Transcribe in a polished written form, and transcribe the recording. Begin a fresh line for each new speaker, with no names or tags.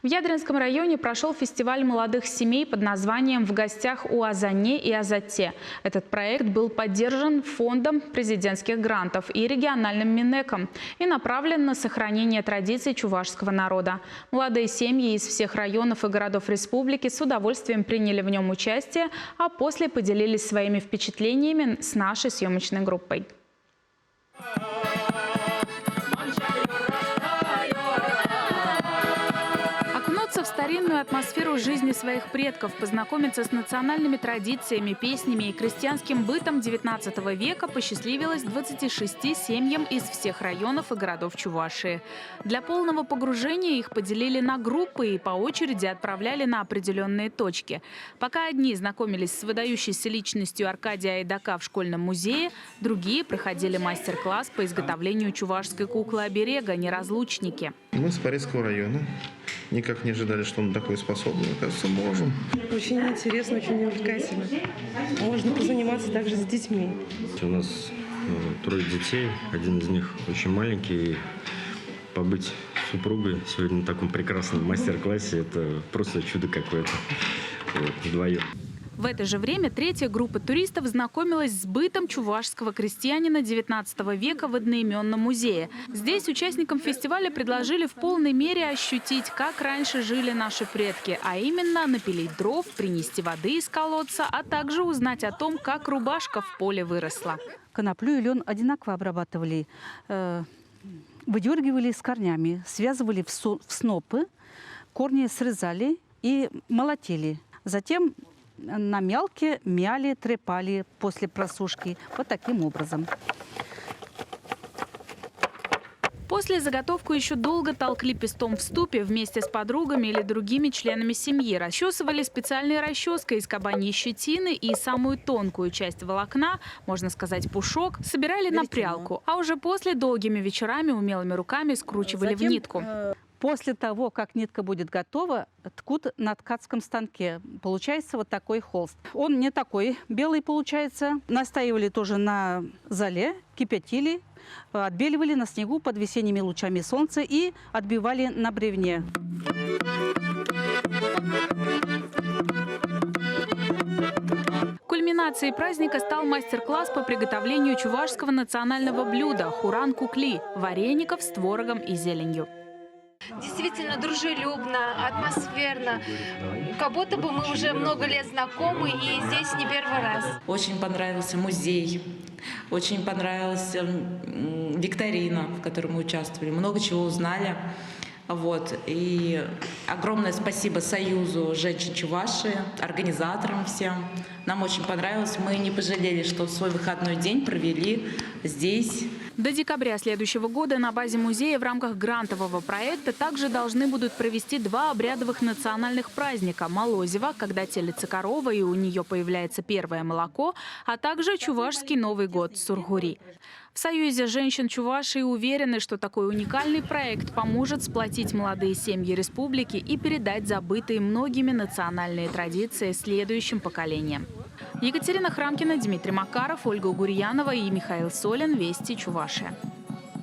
В Ядринском районе прошел фестиваль молодых семей под названием «В гостях у Азане и Азате». Этот проект был поддержан Фондом президентских грантов и региональным Минэком и направлен на сохранение традиций чувашского народа. Молодые семьи из всех районов и городов республики с удовольствием приняли в нем участие, а после поделились своими впечатлениями с нашей съемочной группой. В старинную атмосферу жизни своих предков, познакомиться с национальными традициями, песнями и крестьянским бытом XIX века посчастливилось 26 семьям из всех районов и городов Чувашии. Для полного погружения их поделили на группы и по очереди отправляли на определенные точки. Пока одни знакомились с выдающейся личностью Аркадия Айдака в школьном музее, другие проходили мастер-класс по изготовлению чувашской куклы-оберега «Неразлучники».
Мы с Парижского района. Никак не ожидали, что он такой способный. Кажется, можем.
Очень интересно, очень увлекательно. Можно позаниматься также с детьми.
У нас 3 детей. Один из них очень маленький. Побыть с супругой сегодня на таком прекрасном мастер-классе – это просто чудо какое-то. Вдвоем.
В это же время третья группа туристов знакомилась с бытом чувашского крестьянина XIX века в одноименном музее. Здесь участникам фестиваля предложили в полной мере ощутить, как раньше жили наши предки, а именно напилить дров, принести воды из колодца, а также узнать о том, как рубашка в поле выросла.
Коноплю и лен одинаково обрабатывали, выдергивали с корнями, связывали в снопы, корни срезали и молотили. Затем на мялке мяли, трепали после просушки. Вот таким образом.
После заготовку еще долго толкли пестом в ступе вместе с подругами или другими членами семьи. Расчесывали специальной расческой из кабаньей щетины и самую тонкую часть волокна, можно сказать пушок, собирали на прялку. А уже после долгими вечерами умелыми руками скручивали в нитку.
После того, как нитка будет готова, ткут на ткацком станке. Получается вот такой холст. Он не такой белый получается. Настаивали тоже на золе, кипятили, отбеливали на снегу под весенними лучами солнца и отбивали на бревне.
Кульминацией праздника стал мастер-класс по приготовлению чувашского национального блюда «Хуран-кукли» – вареников с творогом и зеленью.
Действительно дружелюбно, атмосферно. Как будто бы мы уже много лет знакомы и здесь не первый раз.
Очень понравился музей, очень понравилась викторина, в которой мы участвовали. Много чего узнали. И огромное спасибо Союзу женщин Чувашии, организаторам всем. Нам очень понравилось. Мы не пожалели, что свой выходной день провели здесь.
До декабря следующего года на базе музея в рамках грантового проекта также должны будут провести 2 обрядовых национальных праздника – Молозева, когда телится корова и у нее появляется первое молоко, а также Чувашский Новый год – Сургури. В Союзе женщин Чувашии уверены, что такой уникальный проект поможет сплотить молодые семьи республики и передать забытые многими национальные традиции следующим поколениям. Екатерина Храмкина, Дмитрий Макаров, Ольга Гурьянова и Михаил Солин. Вести Чувашия.